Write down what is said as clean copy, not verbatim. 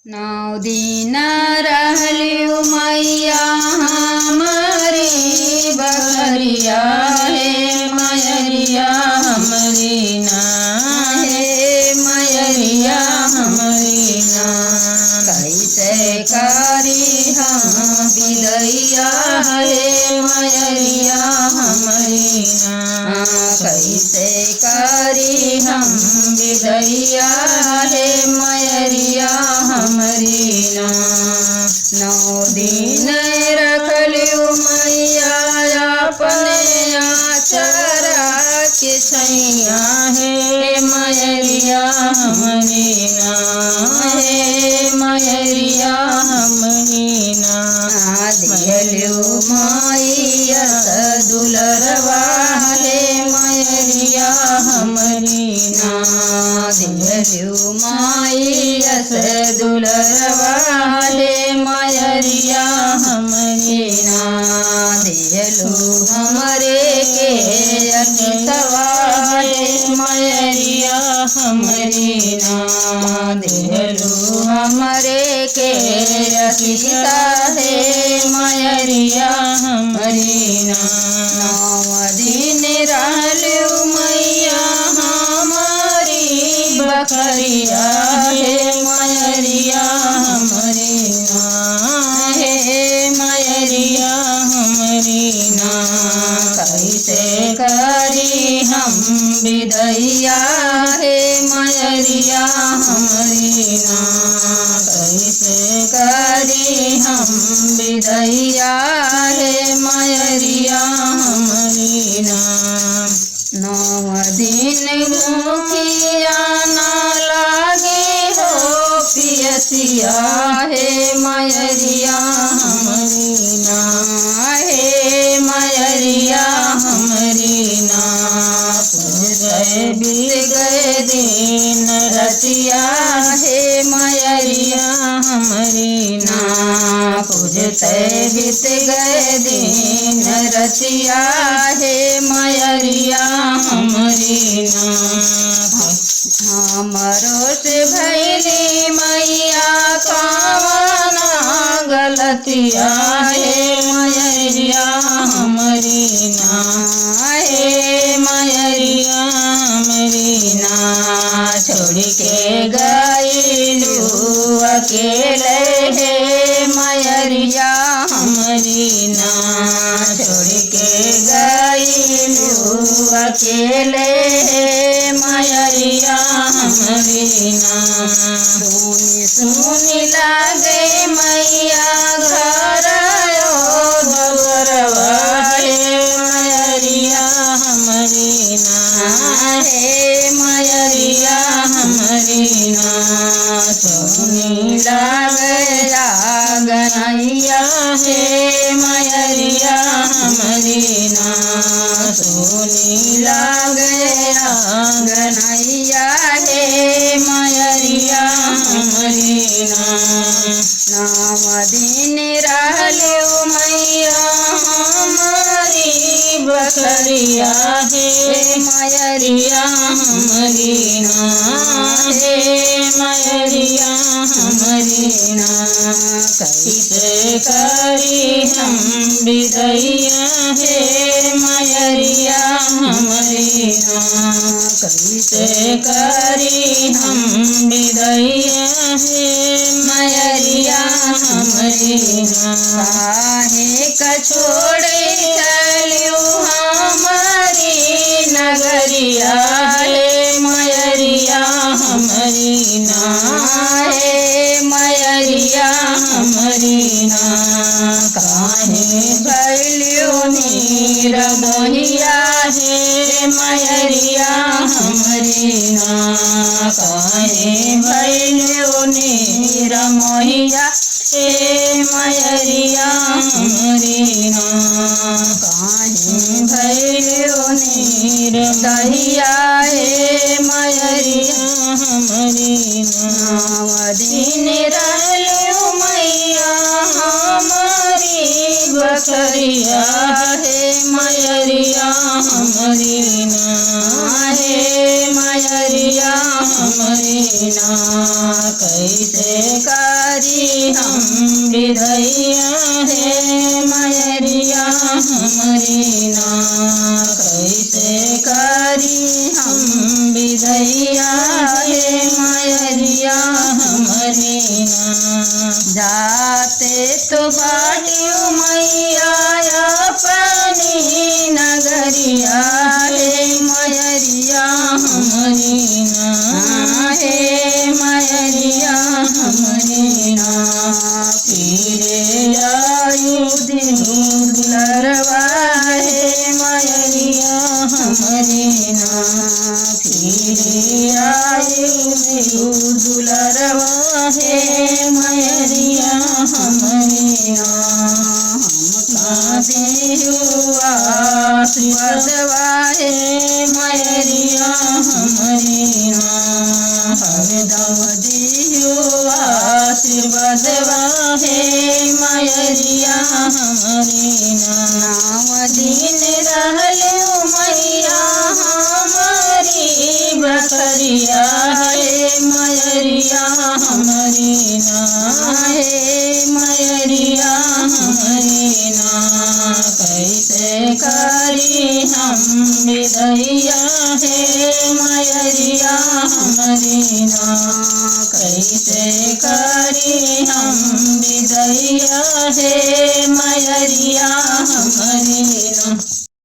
नौ दिन रहलियू मैया हमारी बकरिया हे मयरिया हमरी ना हे मयरिया हमरी ना। कैसे करी हम विदैया हे मयरिया हमरी ना। कैसे करी हम विदैया हे मयरिया हमरी ना। नौ दिन रखलियू मैया अपने आचरा के छैया हे मयरिया हमरी ना हे मयरिया हमरी ना। दियलू मैया दुलरवा हे मयरिया हमरी ना। दियलू मैया दुलरवा हे मयरिया हमरी ना। दियलू हमरे के अतिसवा हे मयरिया हमरी ना। दियलू हमरे के अतिसा हे मयरिया हमरी ना। नौ दिन रहलियू मैया हमारी बकरिया हे मयरिया हमरी ना हे मयरिया हमरी ना। कैसे करी हम विदैया हे मयरिया हमरी ना। कैसे करी हम विदैया हे मयरिया हमरी ना। नौ दिन भूखिया ना लागे हो पियसिया हे मयरिया हमरी ना हे मयरिया हमरी ना। बीत गए दिन रतिया हे मयरिया हमरी ना। पूजते बीत गए दिन रतिया हे मयरिया हमरी ना। हमरो से भैली मैया कावना गलतिया हे मयरिया हमरी ना हे मयरिया हमरी ना। छोड़ के गईलू अकेले हे मयरिया हमरी ना। छोड़ के गईलू अकेले हे मयरिया हमरी ना। सुनी सुनी लागे मैया घर दुलरवा हे मयरिया हमरी ना हे मयरिया हमरी ना। सुनी लागे गनैया हे मयरिया हमरी ना। सुनी लागे गनैया हे मयरिया हमरी ना। नौ दिन रहलियू मैया हमारी बकरिया हे मयरिया हमरी ना हे मयरिया हमरी ना। कैसे करी हम विदैया हे मयरिया हमरी ना। कैसे करी हम विदैया हे मयरिया हमरी ना। काहे कछोड़े चलियू हमारी नगरिया हे मयरिया हमरी ना हे मयरिया हमरी ना। काहे भैलियू नीर मोहिया हे मयरिया हमरी ना। काहे भैलियू नीर मोहिया हे मयरिया हमरी ना। काहे भैलियू नीर दहिया हे मयरिया हमरी ना। नौ दिन रहलियू मैया हमारी बकरिया हे मयरिया हमरी ना हे मयरिया हमरी ना कैसे करी हम विदैया हे मयरिया हमरी ना कैसे करी हम विदैया हे मयरिया हमरी ना जाते तो बाटियों मैया अपनी नगरिया हे मयरिया हमरी ना हे मयरिया हमरी ना फिरे आयु दिन दुलरवा हे मयरिया हमरी ना फिरे आयु दिन दुलरवा हे मयरिया हमरी ना आशीर्वादवा हे मयरिया हमरी ना हरदम दियो आशीर्वादवा हे मयरिया हमरी ना नव दिन रहलो मैया हमारी बकरिया हे मयरिया हमरी ना हे मयरिया हमरी ना कैसे करी हम विदैया हे मयरिया हमरी ना कैसे करी हम विदैया हे मयरिया हमरी ना।